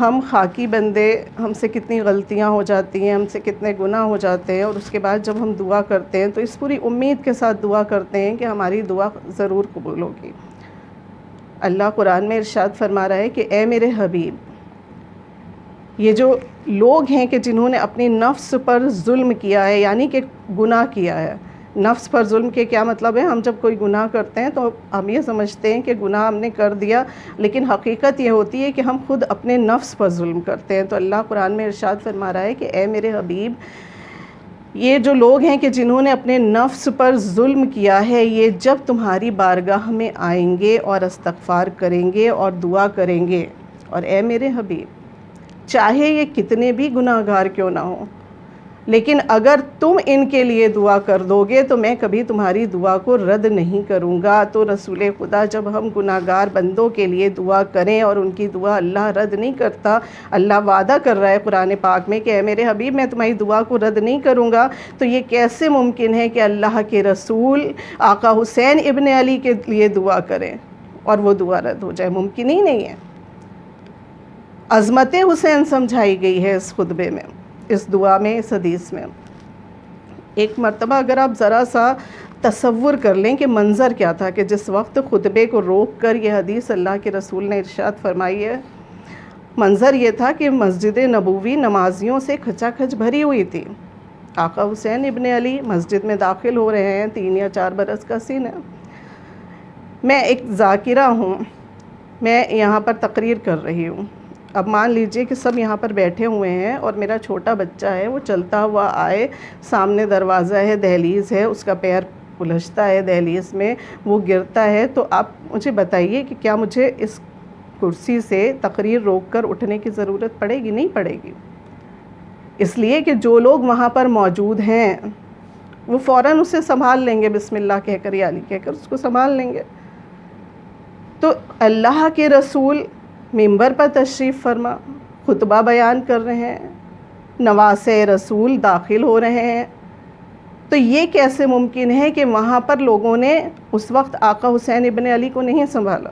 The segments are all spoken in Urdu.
ہم خاکی بندے، ہم سے کتنی غلطیاں ہو جاتی ہیں، ہم سے کتنے گناہ ہو جاتے ہیں، اور اس کے بعد جب ہم دعا کرتے ہیں تو اس پوری امید کے ساتھ دعا کرتے ہیں کہ ہماری دعا ضرور قبول ہوگی۔ اللہ قرآن میں ارشاد فرما رہا ہے کہ اے میرے حبیب، یہ جو لوگ ہیں کہ جنہوں نے اپنی نفس پر ظلم کیا ہے، یعنی کہ گناہ کیا ہے۔ نفس پر ظلم کے کیا مطلب ہے؟ ہم جب کوئی گناہ کرتے ہیں تو ہم یہ سمجھتے ہیں کہ گناہ ہم نے کر دیا، لیکن حقیقت یہ ہوتی ہے کہ ہم خود اپنے نفس پر ظلم کرتے ہیں۔ تو اللہ قرآن میں ارشاد فرما رہا ہے کہ اے میرے حبیب، یہ جو لوگ ہیں کہ جنہوں نے اپنے نفس پر ظلم کیا ہے، یہ جب تمہاری بارگاہ میں آئیں گے اور استغفار کریں گے اور دعا کریں گے، اور اے میرے حبیب، چاہے یہ کتنے بھی گناہ گار کیوں نہ ہوں، لیکن اگر تم ان کے لیے دعا کر دو گے تو میں کبھی تمہاری دعا کو رد نہیں کروں گا۔ تو رسول خدا، جب ہم گناہ گار بندوں کے لیے دعا کریں اور ان کی دعا اللہ رد نہیں کرتا، اللہ وعدہ کر رہا ہے قرآن پاک میں کہ اے میرے حبیب، میں تمہاری دعا کو رد نہیں کروں گا، تو یہ کیسے ممکن ہے کہ اللہ کے رسول آقا حسین ابن علی کے لیے دعا کریں اور وہ دعا رد ہو جائے؟ ممکن ہی نہیں ہے۔ عظمت حسین سمجھائی گئی ہے اس خطبے میں، اس دعا میں، اس حدیث میں۔ ایک مرتبہ اگر آپ ذرا سا تصور کر لیں کہ منظر کیا تھا کہ جس وقت خطبے کو روک کر یہ حدیث اللہ کے رسول نے ارشاد فرمائی ہے، منظر یہ تھا کہ مسجد نبوی نمازیوں سے کھچا کھچ بھری ہوئی تھی۔ آقا حسین ابن علی مسجد میں داخل ہو رہے ہیں، 3 یا 4 برس کا سین ہے۔ میں ایک ذاکرہ ہوں، میں یہاں پر تقریر کر رہی ہوں۔ اب مان لیجئے کہ سب یہاں پر بیٹھے ہوئے ہیں اور میرا چھوٹا بچہ ہے، وہ چلتا ہوا آئے، سامنے دروازہ ہے، دہلیز ہے، اس کا پیر الجھتا ہے دہلیز میں، وہ گرتا ہے، تو آپ مجھے بتائیے کہ کیا مجھے اس کرسی سے تقریر روک کر اٹھنے کی ضرورت پڑے گی؟ نہیں پڑے گی، اس لیے کہ جو لوگ وہاں پر موجود ہیں وہ فوراً اسے سنبھال لیں گے، بسم اللہ کہہ کر یا علی کہہ کر اس کو سنبھال لیں گے۔ تو اللہ کے رسول منبر پر تشریف فرما خطبہ بیان کر رہے ہیں، نواسے رسول داخل ہو رہے ہیں، تو یہ کیسے ممکن ہے کہ وہاں پر لوگوں نے اس وقت آقا حسین ابن علی کو نہیں سنبھالا؟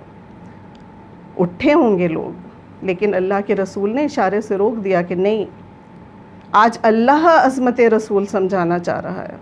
اٹھے ہوں گے لوگ، لیکن اللہ کے رسول نے اشارے سے روک دیا کہ نہیں، آج اللہ عظمت رسول سمجھانا چاہ رہا ہے،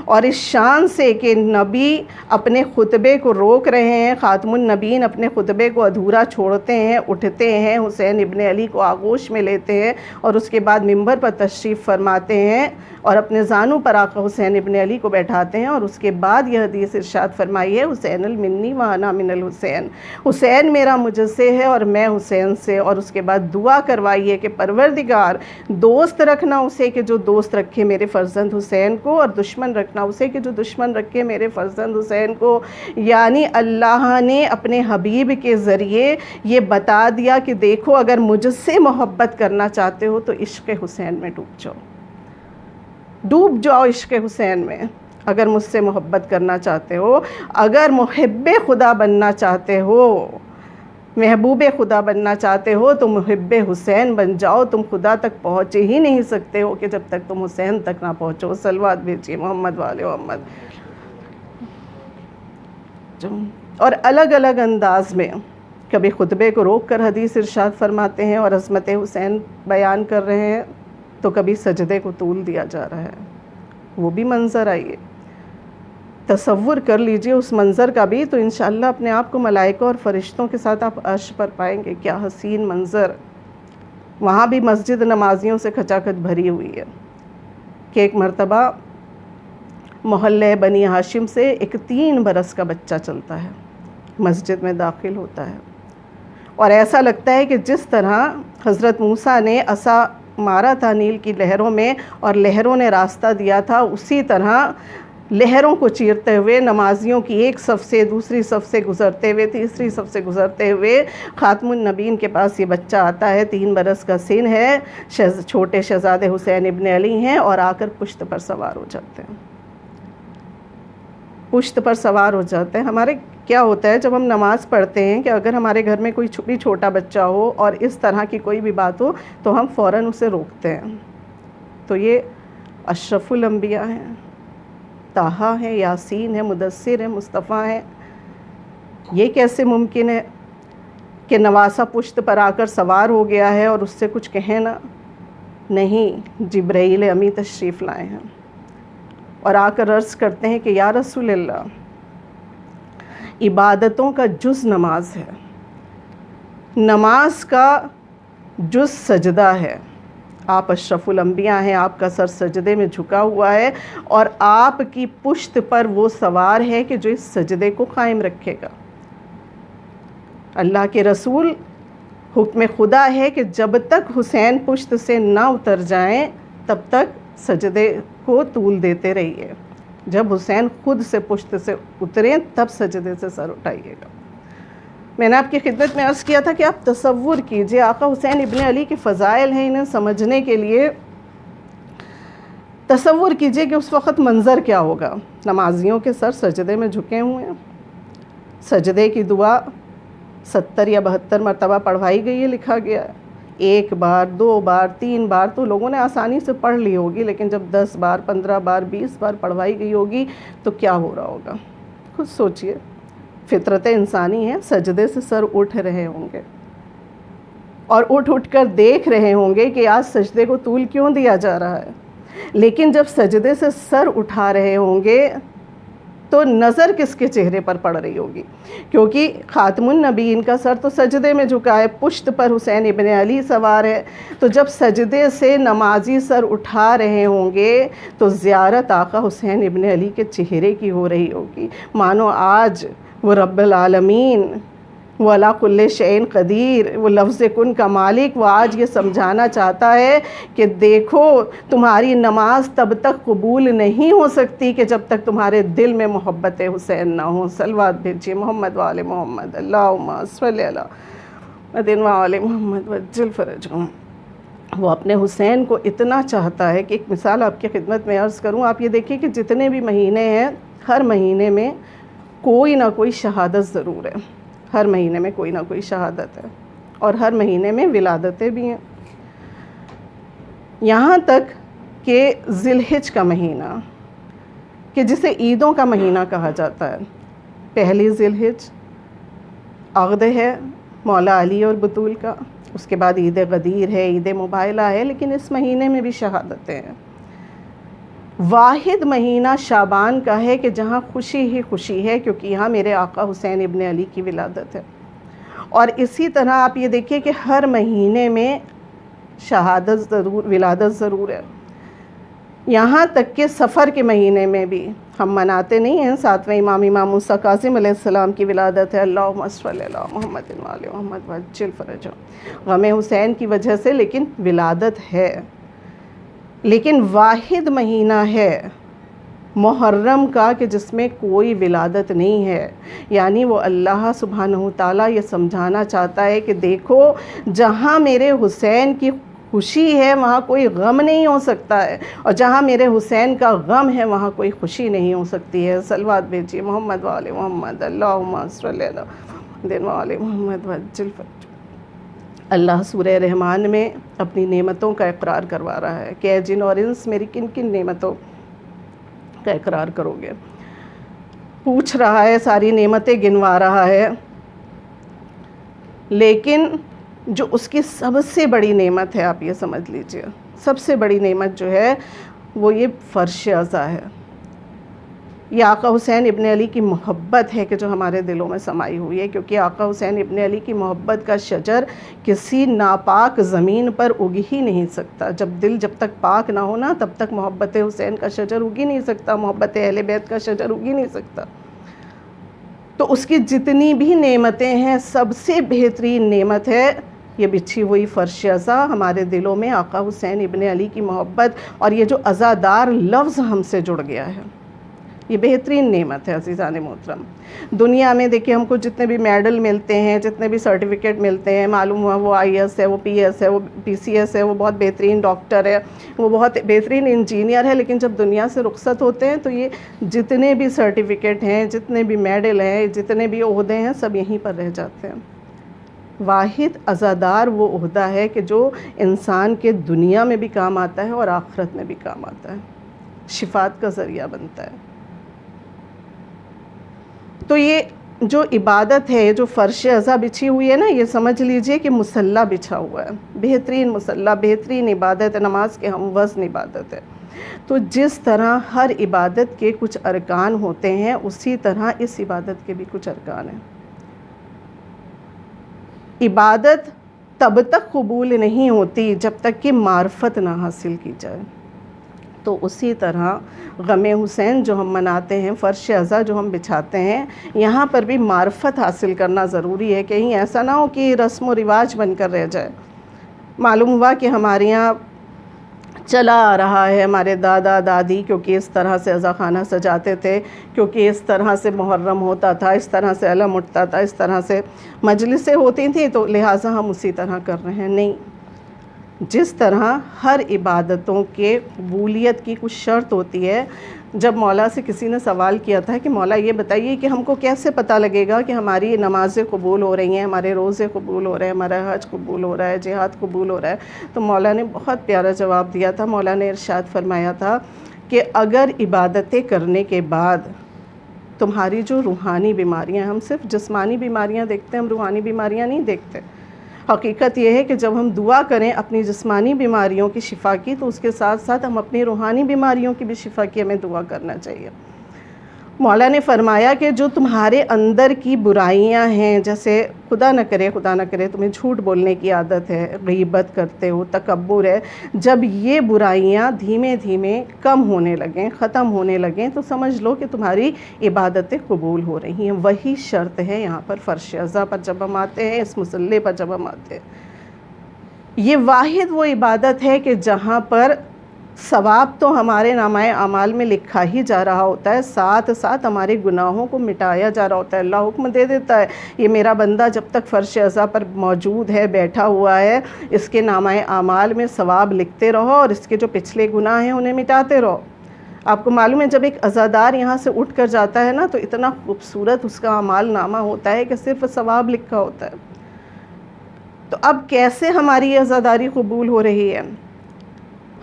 اور اس شان سے کہ نبی اپنے خطبے کو روک رہے ہیں، خاتم النبیین اپنے خطبے کو ادھورا چھوڑتے ہیں، اٹھتے ہیں، حسین ابن علی کو آغوش میں لیتے ہیں اور اس کے بعد منبر پر تشریف فرماتے ہیں اور اپنے زانوں پر آقا حسین ابن علی کو بیٹھاتے ہیں، اور اس کے بعد یہ حدیث ارشاد فرمائی ہے، حسین المنی وانا من الحسین، حسین میرا مجھ سے ہے اور میں حسین سے، اور اس کے بعد دعا کروائی ہے کہ پروردگار، دوست رکھنا اسے کہ جو دوست رکھے میرے فرزند حسین کو، اور دشمن رکھنا اسے کہ جو دشمن رکھے میرے فرزند حسین کو۔ یعنی اللہ نے اپنے حبیب کے ذریعے یہ بتا دیا کہ دیکھو، اگر مجھ سے محبت کرنا چاہتے ہو تو عشق حسین میں ڈوب جاؤ، ڈوب جاؤ عشق حسین میں۔ اگر مجھ سے محبت کرنا چاہتے ہو، اگر محب خدا بننا چاہتے ہو، محبوب خدا بننا چاہتے ہو، تو محب حسین بن جاؤ۔ تم خدا تک پہنچے ہی نہیں سکتے ہو کہ جب تک تم حسین تک نہ پہنچو۔ صلوات بھیجیے محمد والے محمد۔ اور الگ الگ انداز میں کبھی خطبے کو روک کر حدیث ارشاد فرماتے ہیں اور عظمت حسین بیان کر رہے ہیں، تو کبھی سجدے کو طول دیا جا رہا ہے۔ وہ بھی منظر آئیے، تصور کر لیجئے اس منظر کا بھی، تو انشاءاللہ اپنے آپ کو ملائکہ اور فرشتوں کے ساتھ آپ عرش پر پائیں گے۔ کیا حسین منظر! وہاں بھی مسجد نمازیوں سے کھچا کھچ بھری ہوئی ہے کہ ایک مرتبہ محلہ بنی ہاشم سے ایک 3 برس کا بچہ چلتا ہے، مسجد میں داخل ہوتا ہے، اور ایسا لگتا ہے کہ جس طرح حضرت موسیٰ نے عصا مارا تھا نیل کی لہروں میں اور لہروں نے راستہ دیا تھا، اسی طرح لہروں کو چیرتے ہوئے نمازیوں کی ایک صف سے دوسری صف سے گزرتے ہوئے، تیسری صف سے گزرتے ہوئے خاتم النبیین کے پاس یہ بچہ آتا ہے، 3 برس کا سن ہے، چھوٹے شہزادے حسین ابن علی ہیں، اور آ کر پشت پر سوار ہو جاتے ہیں، پشت پر سوار ہو جاتے ہیں۔ ہمارے کیا ہوتا ہے جب ہم نماز پڑھتے ہیں کہ اگر ہمارے گھر میں کوئی بھی چھوٹا بچہ ہو اور اس طرح کی کوئی بھی بات ہو تو ہم فوراً اسے روکتے ہیں۔ تو یہ اشرف الانبیاء ہیں، طٰہٰ ہے، یاسین ہے، مدثر ہے، مصطفیٰ ہے، یہ کیسے ممکن ہے کہ نواسہ پشت پر آ کر سوار ہو گیا ہے اور اس سے کچھ کہیں نا، نہیں، جبرائیل امی تشریف لائے ہیں اور آ کر عرض کرتے ہیں کہ یا رسول اللہ، عبادتوں کا جز نماز ہے، نماز کا جز سجدہ ہے، آپ اشرف الانبیاء ہیں، آپ کا سر سجدے میں جھکا ہوا ہے اور آپ کی پشت پر وہ سوار ہے کہ جو اس سجدے کو قائم رکھے گا۔ اللہ کے رسول، حکم خدا ہے کہ جب تک حسین پشت سے نہ اتر جائیں تب تک سجدے کو طول دیتے رہیے، جب حسین خود سے پشت سے اتریں تب سجدے سے سر اٹھائیے گا۔ میں نے آپ کی خدمت میں عرض کیا تھا کہ آپ تصور کیجئے، آقا حسین ابن علی کے فضائل ہیں، انہیں سمجھنے کے لیے تصور کیجئے کہ اس وقت منظر کیا ہوگا۔ نمازیوں کے سر سجدے میں جھکے ہوئے ہیں، سجدے کی دعا 70 یا 72 مرتبہ پڑھوائی گئی ہے، لکھا گیا ہے، 1 بار 2 بار 3 بار تو لوگوں نے آسانی سے پڑھ لی ہوگی، لیکن جب 10 بار 15 بار 20 بار پڑھوائی گئی ہوگی تو کیا ہو رہا ہوگا؟ خود سوچئے، فطرت انسانی ہے، سجدے سے سر اٹھ رہے ہوں گے اور اٹھ کر دیکھ رہے ہوں گے کہ آج سجدے کو طول کیوں دیا جا رہا ہے، لیکن جب سجدے سے سر اٹھا رہے ہوں گے تو نظر کس کے چہرے پر پڑ رہی ہوگی؟ کیونکہ خاتم النبیین کا سر تو سجدے میں جھکا ہے، پشت پر حسین ابن علی سوار ہے، تو جب سجدے سے نمازی سر اٹھا رہے ہوں گے تو زیارت آقا حسین ابن علی کے چہرے کی ہو رہی ہوگی، مانو آج وہ رب العالمین، وہ علی کل شیء قدیر، وہ لفظ کن کا مالک، وہ آج یہ سمجھانا چاہتا ہے کہ دیکھو، تمہاری نماز تب تک قبول نہیں ہو سکتی کہ جب تک تمہارے دل میں محبت حسین نہ ہو۔ صلوات بھیجیے محمد وآل محمد، اللہم صلی علی محمد وآل محمد وعجل فرجہم۔ وہ اپنے حسین کو اتنا چاہتا ہے کہ ایک مثال آپ کی خدمت میں عرض کروں، آپ یہ دیکھیں کہ جتنے بھی مہینے ہیں، ہر مہینے میں کوئی نہ کوئی شہادت ضرور ہے، ہر مہینے میں کوئی نہ کوئی شہادت ہے، اور ہر مہینے میں ولادتیں بھی ہیں، یہاں تک کہ ذی الحج کا مہینہ، کہ جسے عیدوں کا مہینہ کہا جاتا ہے، پہلی ذی الحج عقد ہے مولا علی اور بطول کا، اس کے بعد عید غدیر ہے، عید مباہلہ ہے، لیکن اس مہینے میں بھی شہادتیں ہیں۔ واحد مہینہ شعبان کا ہے کہ جہاں خوشی ہی خوشی ہے، کیونکہ یہاں میرے آقا حسین ابن علی کی ولادت ہے، اور اسی طرح آپ یہ دیکھیے کہ ہر مہینے میں شہادت ضرور، ولادت ضرور ہے، یہاں تک کہ سفر کے مہینے میں بھی ہم مناتے نہیں ہیں، 7ویں امام موسیٰ کاظم علیہ السلام کی ولادت ہے، اللہم صلی علی محمد وآل محمد وعجل فرجہم، غم حسین کی وجہ سے، لیکن ولادت ہے۔ لیکن واحد مہینہ ہے محرم کا کہ جس میں کوئی ولادت نہیں ہے، یعنی وہ اللہ سبحانہ وتعالیٰ یہ سمجھانا چاہتا ہے کہ دیکھو، جہاں میرے حسین کی خوشی ہے وہاں کوئی غم نہیں ہو سکتا ہے، اور جہاں میرے حسین کا غم ہے وہاں کوئی خوشی نہیں ہو سکتی ہے۔ صلوات بھیجیے محمد وآل محمد، اللہم صلی علی محمد وآل محمد وعجل فرجہم۔ اللہ سورہ رحمان میں اپنی نعمتوں کا اقرار کروا رہا ہے کہ اے جن اور انس، میری کن کن نعمتوں کا اقرار کرو گے، پوچھ رہا ہے، ساری نعمتیں گنوا رہا ہے، لیکن جو اس کی سب سے بڑی نعمت ہے، آپ یہ سمجھ لیجئے، سب سے بڑی نعمت جو ہے وہ یہ فرش عزا ہے، یہ آقا حسین ابن علی کی محبت ہے کہ جو ہمارے دلوں میں سمائی ہوئی ہے، کیونکہ آقا حسین ابن علی کی محبت کا شجر کسی ناپاک زمین پر اگ ہی نہیں سکتا، جب تک پاک نہ ہونا تب تک محبت حسین کا شجر اگ ہی نہیں سکتا، محبت اہل بیت کا شجر اگ ہی نہیں سکتا۔ تو اس کی جتنی بھی نعمتیں ہیں، سب سے بہترین نعمت ہے یہ بچھی ہوئی فرش عزا، ہمارے دلوں میں آقا حسین ابن علی کی محبت، اور یہ جو عزادار لفظ ہم سے جڑ گیا ہے، یہ بہترین نعمت ہے عزیزان محترم۔ دنیا میں دیکھیں ہم کو جتنے بھی میڈل ملتے ہیں، جتنے بھی سرٹیفکیٹ ملتے ہیں، معلوم ہوا وہ IAS ہے، وہ PS ہے، وہ PCS ہے، وہ بہت بہترین ڈاکٹر ہے، وہ بہت بہترین انجینئر ہے، لیکن جب دنیا سے رخصت ہوتے ہیں تو یہ جتنے بھی سرٹیفکیٹ ہیں، جتنے بھی میڈل ہیں، جتنے بھی عہدے ہیں، سب یہیں پر رہ جاتے ہیں۔ واحد عزادار وہ عہدہ ہے کہ جو انسان کے دنیا میں بھی کام آتا ہے اور آخرت میں بھی کام آتا ہے، شفاعت کا ذریعہ بنتا ہے۔ تو یہ جو عبادت ہے، جو فرش ازا بچھی ہوئی ہے نا، یہ سمجھ لیجئے کہ مصلی بچھا ہوا ہے، بہترین مصلی، بہترین عبادت ہے، نماز کے ہم وزن عبادت ہے۔ تو جس طرح ہر عبادت کے کچھ ارکان ہوتے ہیں، اسی طرح اس عبادت کے بھی کچھ ارکان ہیں۔ عبادت تب تک قبول نہیں ہوتی جب تک کہ معرفت نہ حاصل کی جائے۔ تو اسی طرح غم حسین جو ہم مناتے ہیں، فرش ازا جو ہم بچھاتے ہیں، یہاں پر بھی معرفت حاصل کرنا ضروری ہے، کہیں ایسا نہ ہو کہ رسم و رواج بن کر رہ جائے۔ معلوم ہوا کہ ہمارے یہاں چلا آ رہا ہے، ہمارے دادا دادی کیونکہ اس طرح سے ازا خانہ سجاتے تھے، کیونکہ اس طرح سے محرم ہوتا تھا، اس طرح سے علم اٹھتا تھا، اس طرح سے مجلسیں ہوتی تھیں، تو لہٰذا ہم اسی طرح کر رہے ہیں۔ نہیں، جس طرح ہر عبادتوں کے قبولیت کی کچھ شرط ہوتی ہے۔ جب مولا سے کسی نے سوال کیا تھا کہ مولا یہ بتائیے کہ ہم کو کیسے پتہ لگے گا کہ ہماری نمازیں قبول ہو رہی ہیں، ہمارے روزے قبول ہو رہے ہیں، ہمارا حج قبول ہو رہا ہے، جہاد قبول ہو رہا ہے؟ تو مولا نے بہت پیارا جواب دیا تھا۔ مولا نے ارشاد فرمایا تھا کہ اگر عبادتیں کرنے کے بعد تمہاری جو روحانی بیماریاں، ہم صرف جسمانی بیماریاں دیکھتے ہیں، ہم روحانی بیماریاں نہیں دیکھتے۔ حقیقت یہ ہے کہ جب ہم دعا کریں اپنی جسمانی بیماریوں کی شفا کی، تو اس کے ساتھ ساتھ ہم اپنی روحانی بیماریوں کی بھی شفا کی ہمیں دعا کرنا چاہیے۔ مولا نے فرمایا کہ جو تمہارے اندر کی برائیاں ہیں، جیسے خدا نہ کرے تمہیں جھوٹ بولنے کی عادت ہے، غیبت کرتے ہو، تکبر ہے، جب یہ برائیاں دھیمے دھیمے کم ہونے لگیں، ختم ہونے لگیں، تو سمجھ لو کہ تمہاری عبادتیں قبول ہو رہی ہیں۔ وہی شرط ہے یہاں پر فرش ازا پر جب ہم آتے ہیں، اس مصلی پر جب ہم آتے ہیں۔ یہ واحد وہ عبادت ہے کہ جہاں پر ثواب تو ہمارے نامہ اعمال میں لکھا ہی جا رہا ہوتا ہے، ساتھ ساتھ ہمارے گناہوں کو مٹایا جا رہا ہوتا ہے۔ اللہ حکم دے دیتا ہے، یہ میرا بندہ جب تک فرش ازا پر موجود ہے، بیٹھا ہوا ہے، اس کے نامہ اعمال میں ثواب لکھتے رہو اور اس کے جو پچھلے گناہ ہیں انہیں مٹاتے رہو۔ آپ کو معلوم ہے جب ایک عزادار یہاں سے اٹھ کر جاتا ہے نا، تو اتنا خوبصورت اس کا اعمال نامہ ہوتا ہے کہ صرف ثواب لکھا ہوتا ہے۔ تو اب کیسے ہماری یہ عزاداری قبول ہو رہی ہے؟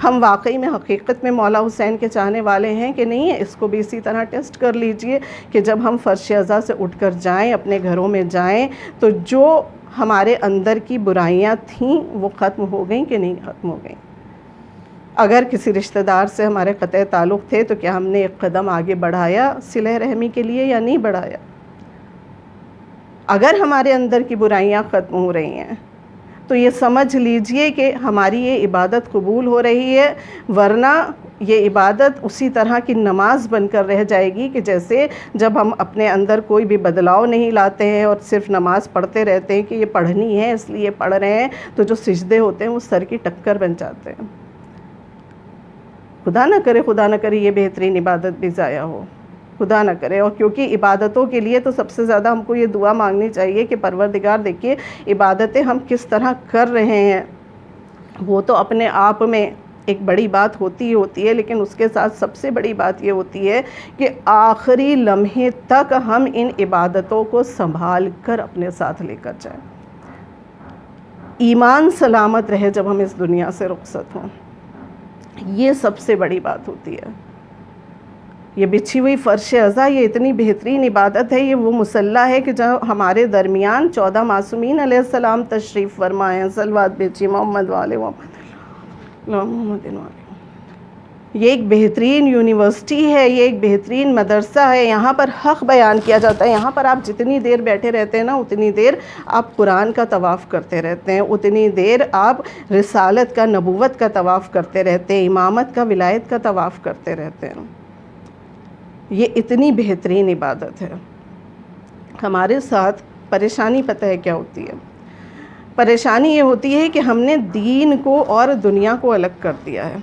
ہم واقعی میں حقیقت میں مولا حسین کے چاہنے والے ہیں کہ نہیں ہے؟ اس کو بھی اسی طرح ٹیسٹ کر لیجئے کہ جب ہم فرش ازا سے اٹھ کر جائیں، اپنے گھروں میں جائیں، تو جو ہمارے اندر کی برائیاں تھیں وہ ختم ہو گئیں کہ نہیں ختم ہو گئیں؟ اگر کسی رشتہ دار سے ہمارے قطع تعلق تھے تو کیا ہم نے ایک قدم آگے بڑھایا صلہ رحمی کے لیے یا نہیں بڑھایا؟ اگر ہمارے اندر کی برائیاں ختم ہو رہی ہیں تو یہ سمجھ لیجئے کہ ہماری یہ عبادت قبول ہو رہی ہے، ورنہ یہ عبادت اسی طرح کی نماز بن کر رہ جائے گی کہ جیسے جب ہم اپنے اندر کوئی بھی بدلاؤ نہیں لاتے ہیں اور صرف نماز پڑھتے رہتے ہیں کہ یہ پڑھنی ہے اس لیے پڑھ رہے ہیں، تو جو سجدے ہوتے ہیں وہ سر کی ٹکر بن جاتے ہیں۔ خدا نہ کرے یہ بہترین عبادت بھی ضائع ہو، خدا نہ کرے۔ اور کیونکہ عبادتوں کے لیے تو سب سے زیادہ ہم کو یہ دعا مانگنی چاہیے کہ پروردگار دیکھیے عبادتیں ہم کس طرح کر رہے ہیں، وہ تو اپنے آپ میں ایک بڑی بات ہوتی ہے، لیکن اس کے ساتھ سب سے بڑی بات یہ ہوتی ہے کہ آخری لمحے تک ہم ان عبادتوں کو سنبھال کر اپنے ساتھ لے کر جائیں، ایمان سلامت رہے جب ہم اس دنیا سے رخصت ہوں۔ یہ سب سے بڑی بات ہوتی ہے۔ یہ بچھی ہوئی فرش ازا یہ اتنی بہترین عبادت ہے، یہ وہ مصلی ہے کہ جہاں ہمارے درمیان 14 معصومین علیہ السلام تشریف فرمائے ہیں، صلوات بھیجیے محمد والے محمد۔ یہ ایک بہترین یونیورسٹی ہے، یہ ایک بہترین مدرسہ ہے، یہاں پر حق بیان کیا جاتا ہے۔ یہاں پر آپ جتنی دیر بیٹھے رہتے ہیں نا، اتنی دیر آپ قرآن کا طواف کرتے رہتے ہیں، اتنی دیر آپ رسالت کا، نبوت کا طواف کرتے رہتے ہیں، امامت کا، ولایت کا طواف کرتے رہتے ہیں۔ یہ اتنی بہترین عبادت ہے۔ ہمارے ساتھ پریشانی پتہ ہے کیا ہوتی ہے؟ پریشانی یہ ہوتی ہے کہ ہم نے دین کو اور دنیا کو الگ کر دیا ہے۔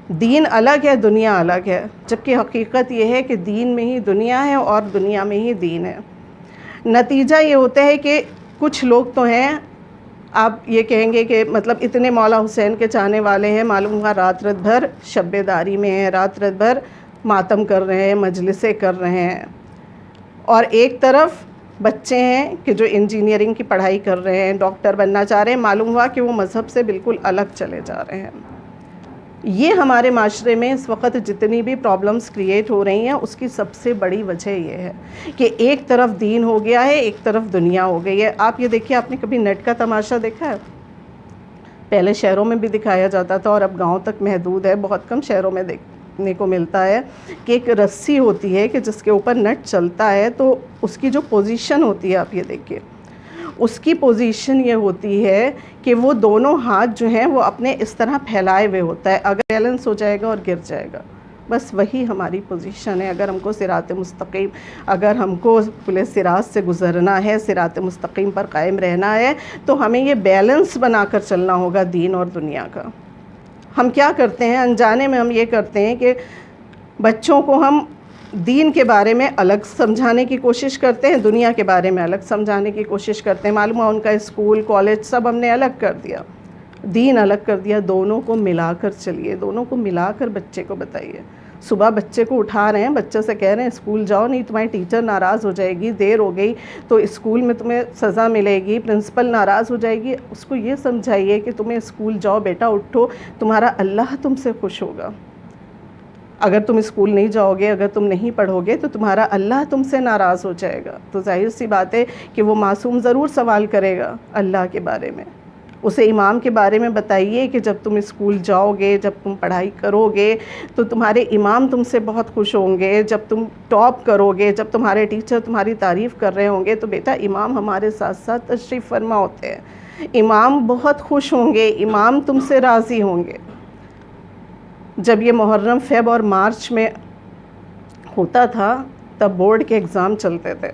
دین الگ ہے، دنیا الگ ہے، جبکہ حقیقت یہ ہے کہ دین میں ہی دنیا ہے اور دنیا میں ہی دین ہے۔ نتیجہ یہ ہوتا ہے کہ کچھ لوگ تو ہیں، آپ یہ کہیں گے کہ مطلب اتنے مولا حسین کے چاہنے والے ہیں، معلوم ہوا رات رات بھر شب داری میں ہیں، رات رات بھر ماتم کر رہے ہیں، مجلسیں کر رہے ہیں، اور ایک طرف بچے ہیں کہ جو انجینئرنگ کی پڑھائی کر رہے ہیں، ڈاکٹر بننا چاہ رہے ہیں، معلوم ہوا کہ وہ مذہب سے بالکل الگ چلے جا رہے ہیں۔ یہ ہمارے معاشرے میں اس وقت جتنی بھی پرابلمز کریٹ ہو رہی ہیں اس کی سب سے بڑی وجہ یہ ہے کہ ایک طرف دین ہو گیا ہے، ایک طرف دنیا ہو گئی ہے۔ آپ یہ دیکھیے، آپ نے کبھی نیٹ کا تماشا دیکھا ہے؟ پہلے شہروں میں بھی دکھایا جاتا تھا اور اب گاؤں تک محدود ہے، بہت کم شہروں میں دیکھنے کو ملتا ہے کہ ایک رسی ہوتی ہے کہ جس کے اوپر نیٹ چلتا ہے، تو اس کی جو پوزیشن ہوتی ہے، آپ یہ دیکھیے، اس کی پوزیشن یہ ہوتی ہے کہ وہ دونوں ہاتھ جو ہیں وہ اپنے اس طرح پھیلائے ہوئے ہوتا ہے، اگر بیلنس ہو جائے گا اور گر جائے گا، بس وہی ہماری پوزیشن ہے۔ اگر ہم کو صراط مستقیم، اگر ہم کو کھلے صراط سے گزرنا ہے، صراط مستقیم پر قائم رہنا ہے، تو ہمیں یہ بیلنس بنا کر چلنا ہوگا دین اور دنیا کا۔ ہم کیا کرتے ہیں؟ انجانے میں ہم یہ کرتے ہیں کہ بچوں کو ہم دین کے بارے میں الگ سمجھانے کی کوشش کرتے ہیں، دنیا کے بارے میں الگ سمجھانے کی کوشش کرتے ہیں۔ معلوم ہے ان کا اسکول، کالج سب ہم نے الگ کر دیا، دین الگ کر دیا۔ دونوں کو ملا کر چلیے، دونوں کو ملا کر بچے کو بتائیے۔ صبح بچے کو اٹھا رہے ہیں، بچے سے کہہ رہے ہیں اسکول جاؤ، نہیں تمہاری ٹیچر ناراض ہو جائے گی، دیر ہو گئی تو اسکول میں تمہیں سزا ملے گی، پرنسپل ناراض ہو جائے گی۔ اس کو یہ سمجھائیے کہ تمہیں اسکول جاؤ بیٹا، اٹھو، تمہارا اللہ تم سے خوش ہوگا۔ اگر تم اسکول نہیں جاؤ گے، اگر تم نہیں پڑھو گے تو تمہارا اللہ تم سے ناراض ہو جائے گا۔ تو ظاہر سی بات ہے کہ وہ معصوم ضرور سوال کرے گا اللہ کے بارے میں۔ اسے امام کے بارے میں بتائیے کہ جب تم اسکول جاؤ گے، جب تم پڑھائی کرو گے تو تمہارے امام تم سے بہت خوش ہوں گے۔ جب تم ٹاپ کرو گے، جب تمہارے ٹیچر تمہاری تعریف کر رہے ہوں گے تو بیٹا امام ہمارے ساتھ ساتھ تشریف فرما ہوتے ہیں، امام بہت خوش ہوں گے، امام تم سے راضی ہوں گے۔ جب یہ محرم، فیب اور مارچ میں ہوتا تھا تب بورڈ کے اگزام چلتے تھے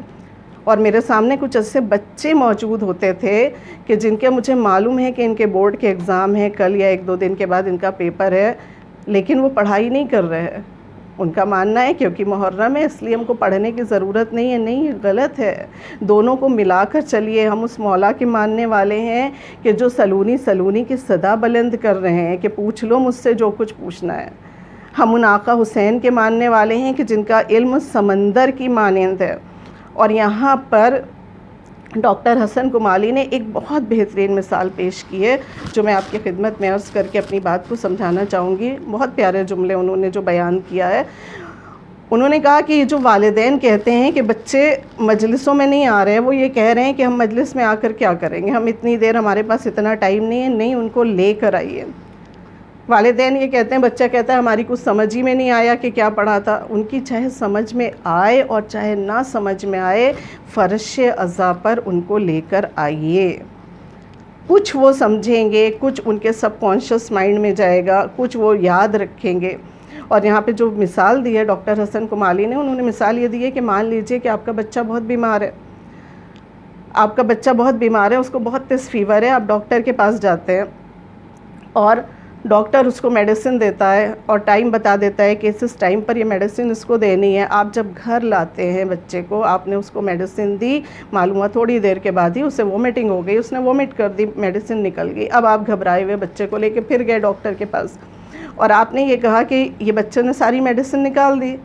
اور میرے سامنے کچھ ایسے بچے موجود ہوتے تھے کہ جن کے مجھے معلوم ہے کہ ان کے بورڈ کے اگزام ہیں کل یا ایک دو دن کے بعد ان کا پیپر ہے، لیکن وہ پڑھائی نہیں کر رہے ہیں۔ ان کا ماننا ہے کیونکہ محرم ہے اس لیے ہم کو پڑھنے کی ضرورت نہیں ہے۔ نہیں، یہ غلط ہے۔ دونوں کو ملا کر چلیے۔ ہم اس مولا کے ماننے والے ہیں کہ جو سلونی سلونی کی صدا بلند کر رہے ہیں کہ پوچھ لو مجھ سے جو کچھ پوچھنا ہے۔ ہم ان آقا حسین کے ماننے والے ہیں کہ جن کا علم سمندر کی مانند ہے۔ اور یہاں پر ڈاکٹر حسن کمالی نے ایک بہت بہترین مثال پیش کی ہے جو میں آپ کی خدمت میں عرض کر کے اپنی بات کو سمجھانا چاہوں گی۔ بہت پیارے جملے انہوں نے جو بیان کیا ہے، انہوں نے کہا کہ یہ جو والدین کہتے ہیں کہ بچے مجلسوں میں نہیں آ رہے، وہ یہ کہہ رہے ہیں کہ ہم مجلس میں آ کر کیا کریں گے، ہم اتنی دیر، ہمارے پاس اتنا ٹائم نہیں ہے۔ نہیں، ان کو لے کر آئیے۔ والدین یہ کہتے ہیں، بچہ کہتا ہے ہماری کچھ سمجھ ہی میں نہیں آیا کہ کیا پڑھا تھا۔ ان کی چاہے سمجھ میں آئے اور چاہے نہ سمجھ میں آئے، فرش عزا پر ان کو لے کر آئیے۔ کچھ وہ سمجھیں گے، کچھ ان کے سب کانشیس مائنڈ میں جائے گا، کچھ وہ یاد رکھیں گے۔ اور یہاں پہ جو مثال دی ہے ڈاکٹر حسن کمالی نے، انہوں نے مثال یہ دی ہے کہ مان لیجئے کہ آپ کا بچہ بہت بیمار ہے، آپ کا بچہ بہت بیمار ہے، اس کو بہت تیز فیور ہے، آپ ڈاکٹر کے پاس جاتے ہیں اور ڈاکٹر اس کو میڈیسن دیتا ہے اور ٹائم بتا دیتا ہے کہ اس ٹائم پر یہ میڈیسن اس کو دینی ہے۔ آپ جب گھر لاتے ہیں بچے کو، آپ نے اس کو میڈیسن دی، معلوم ہوا تھوڑی دیر کے بعد ہی اسے وومٹنگ ہو گئی، اس نے وومٹ کر دی، میڈیسن نکل گئی۔ اب آپ گھبرائے ہوئے بچے کو لے کے پھر گئے ڈاکٹر کے پاس اور آپ نے یہ کہا کہ یہ بچے نے ساری میڈیسن نکال دی،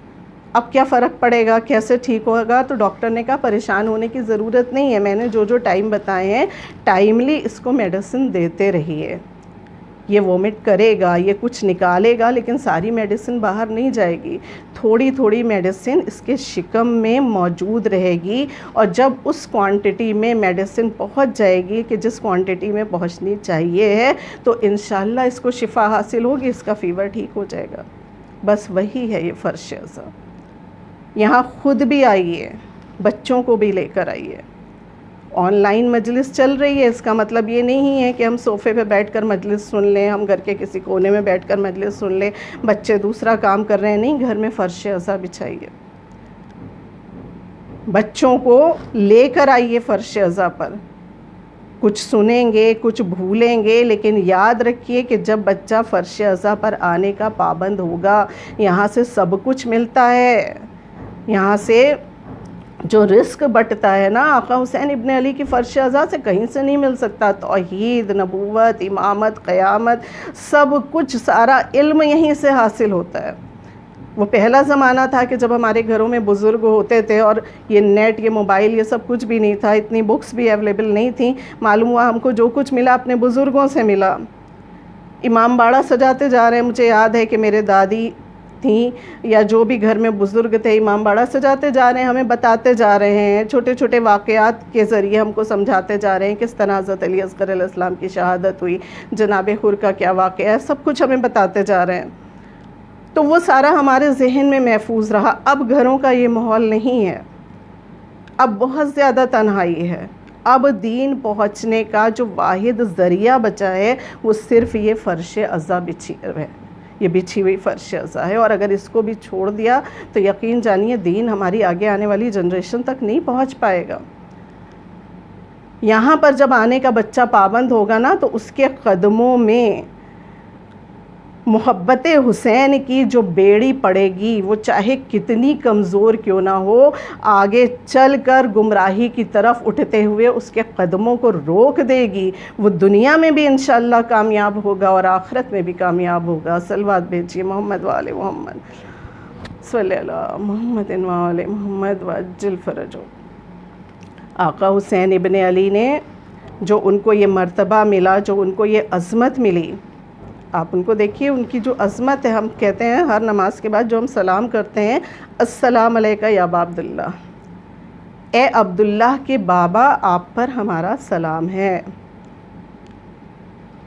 اب کیا فرق پڑے گا، کیسے ٹھیک ہوگا؟ تو ڈاکٹر نے کہا پریشان ہونے کی ضرورت نہیں ہے، میں نے جو جو ٹائم بتائے ہیں ٹائملی اس کو میڈیسن دیتے رہیے۔ یہ وومٹ کرے گا، یہ کچھ نکالے گا، لیکن ساری میڈیسن باہر نہیں جائے گی، تھوڑی تھوڑی میڈیسن اس کے شکم میں موجود رہے گی، اور جب اس کوانٹٹی میں میڈیسن پہنچ جائے گی کہ جس کوانٹٹی میں پہنچنی چاہیے ہے تو انشاءاللہ اس کو شفا حاصل ہوگی، اس کا فیور ٹھیک ہو جائے گا۔ بس وہی ہے یہ فرش عزا۔ یہاں خود بھی آئیے، بچوں کو بھی لے کر آئیے۔ آن لائن مجلس چل رہی ہے، اس کا مطلب یہ نہیں ہے کہ ہم صوفے پہ بیٹھ کر مجلس سن لیں، ہم گھر کے کسی کونے میں بیٹھ کر مجلس سن لیں، بچے دوسرا کام کر رہے ہیں۔ نہیں، گھر میں فرش عزا بچھائیے، بچوں کو لے کر آئیے فرش عزا پر۔ کچھ سنیں گے، کچھ بھولیں گے، لیکن یاد رکھیے کہ جب بچہ فرش عزا پر آنے کا پابند ہوگا، یہاں سے سب کچھ ملتا ہے، یہاں سے جو رزق بٹتا ہے نا آقا حسین ابن علی کی فرش عزا سے کہیں سے نہیں مل سکتا۔ توحید، نبوت، امامت، قیامت، سب کچھ، سارا علم یہیں سے حاصل ہوتا ہے۔ وہ پہلا زمانہ تھا کہ جب ہمارے گھروں میں بزرگ ہوتے تھے اور یہ نیٹ، یہ موبائل، یہ سب کچھ بھی نہیں تھا، اتنی بکس بھی اویلیبل نہیں تھیں، معلوم ہوا ہم کو جو کچھ ملا اپنے بزرگوں سے ملا۔ امام باڑہ سجاتے جا رہے ہیں. مجھے یاد ہے کہ میرے دادی تھیں یا جو بھی گھر میں بزرگ تھے امام باڑہ سجاتے جا رہے ہیں, ہمیں بتاتے جا رہے ہیں, چھوٹے چھوٹے واقعات کے ذریعے ہم کو سمجھاتے جا رہے ہیں کس طرح حضرت علی اصغر علیہ السلام کی شہادت ہوئی, جناب حر کا کیا واقعہ ہے, سب کچھ ہمیں بتاتے جا رہے ہیں. تو وہ سارا ہمارے ذہن میں محفوظ رہا. اب گھروں کا یہ ماحول نہیں ہے, اب بہت زیادہ تنہائی ہے. اب دین پہنچنے کا جو واحد ذریعہ بچا ہے وہ صرف یہ فرش عزا بچھی ہے, یہ بچھی ہوئی فرش عزا ہے. اور اگر اس کو بھی چھوڑ دیا تو یقین جانیے دین ہماری آگے آنے والی جنریشن تک نہیں پہنچ پائے گا. یہاں پر جب آنے کا بچہ پابند ہوگا نا تو اس کے قدموں میں محبت حسین کی جو بیڑی پڑے گی, وہ چاہے کتنی کمزور کیوں نہ ہو, آگے چل کر گمراہی کی طرف اٹھتے ہوئے اس کے قدموں کو روک دے گی. وہ دنیا میں بھی انشاءاللہ کامیاب ہوگا اور آخرت میں بھی کامیاب ہوگا. صلوات بھیجیے محمد وآل محمد, صلی اللہ محمد وآل محمد وعجل فرجو. آقا حسین ابن علی نے جو ان کو یہ مرتبہ ملا, جو ان کو یہ عظمت ملی, آپ ان کو دیکھیے, ان کی جو عظمت ہے. ہم کہتے ہیں ہر نماز کے بعد جو ہم سلام کرتے ہیں, السلام علیکہ یا ابا عبداللہ, اے عبداللہ کے بابا آپ پر ہمارا سلام ہے.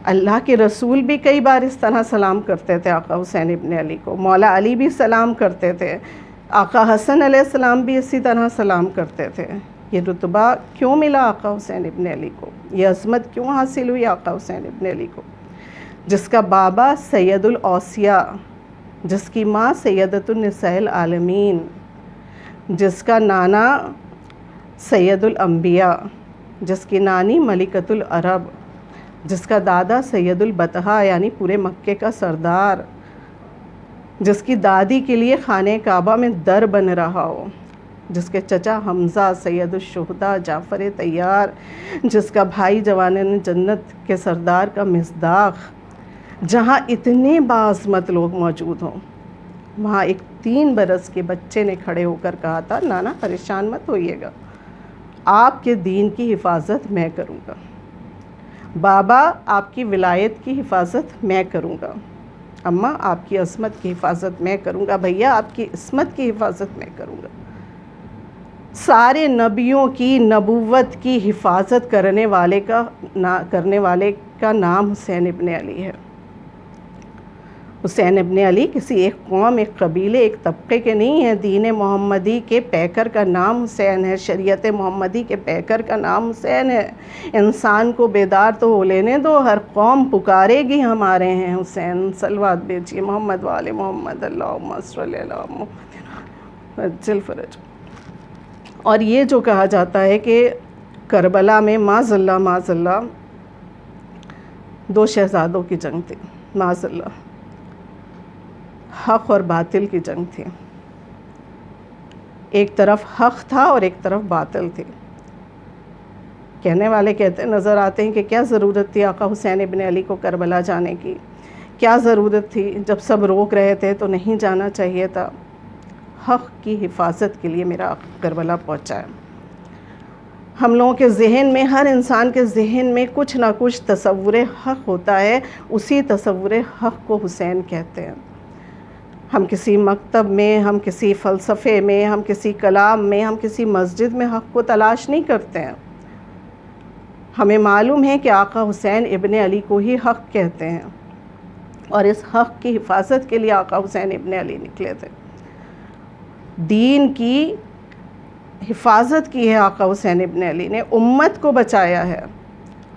اللہ کے رسول بھی کئی بار اس طرح سلام کرتے تھے آقا حسین ابن علی کو, مولا علی بھی سلام کرتے تھے, آقا حسن علیہ السلام بھی اسی طرح سلام کرتے تھے. یہ رتبہ کیوں ملا آقا حسین ابن علی کو, یہ عظمت کیوں حاصل ہوئی آقا حسین ابن علی کو, جس کا بابا سید الاوصیاء, جس کی ماں سیدۃ النساء العالمین, جس کا نانا سید الانبیاء, جس کی نانی ملکۃ العرب, جس کا دادا سید البطحاء یعنی پورے مکے کا سردار, جس کی دادی کے لیے خانہ کعبہ میں در بن رہا ہو, جس کے چچا حمزہ سید الشہداء جعفر طیار, جس کا بھائی جوانِ جنت کے سردار کا مصداق. جہاں اتنے باعظمت لوگ موجود ہوں, وہاں ایک 3 برس کے بچے نے کھڑے ہو کر کہا تھا, نانا پریشان مت ہوئیے گا, آپ کے دین کی حفاظت میں کروں گا, بابا آپ کی ولایت کی حفاظت میں کروں گا, اماں آپ کی عصمت کی حفاظت میں کروں گا, بھیا آپ کی عصمت کی حفاظت میں کروں گا. سارے نبیوں کی نبوت کی حفاظت کرنے والے کا نام حسین ابن علی ہے. حسین ابن علی کسی ایک قوم, ایک قبیلے, ایک طبقے کے نہیں ہیں. دین محمدی کے پیکر کا نام حسین ہے, شریعت محمدی کے پیکر کا نام حسین ہے. انسان کو بیدار تو ہو لینے دو, ہر قوم پکارے گی ہمارے ہیں حسین. صلوات بھیجیے محمد وآل محمد, اللہم صلی علی محمد وعجل فرج. اور یہ جو کہا جاتا ہے کہ کربلا میں معاذ اللہ 2 شہزادوں کی جنگ تھی, معاذ اللہ, حق اور باطل کی جنگ تھی. ایک طرف حق تھا اور ایک طرف باطل تھی. کہنے والے کہتے نظر آتے ہیں کہ کیا ضرورت تھی آقا حسین ابن علی کو کربلا جانے کی, کیا ضرورت تھی, جب سب روک رہے تھے تو نہیں جانا چاہیے تھا. حق کی حفاظت کے لیے میرا کربلا پہنچا ہے. ہم لوگوں کے ذہن میں, ہر انسان کے ذہن میں کچھ نہ کچھ تصور حق ہوتا ہے, اسی تصور حق کو حسین کہتے ہیں. ہم کسی مکتب میں, ہم کسی فلسفے میں, ہم کسی کلام میں, ہم کسی مسجد میں حق کو تلاش نہیں کرتے ہیں. ہمیں معلوم ہے کہ آقا حسین ابن علی کو ہی حق کہتے ہیں, اور اس حق کی حفاظت کے لیے آقا حسین ابن علی نکلے تھے. دین کی حفاظت کی ہے آقا حسین ابن علی نے, امت کو بچایا ہے.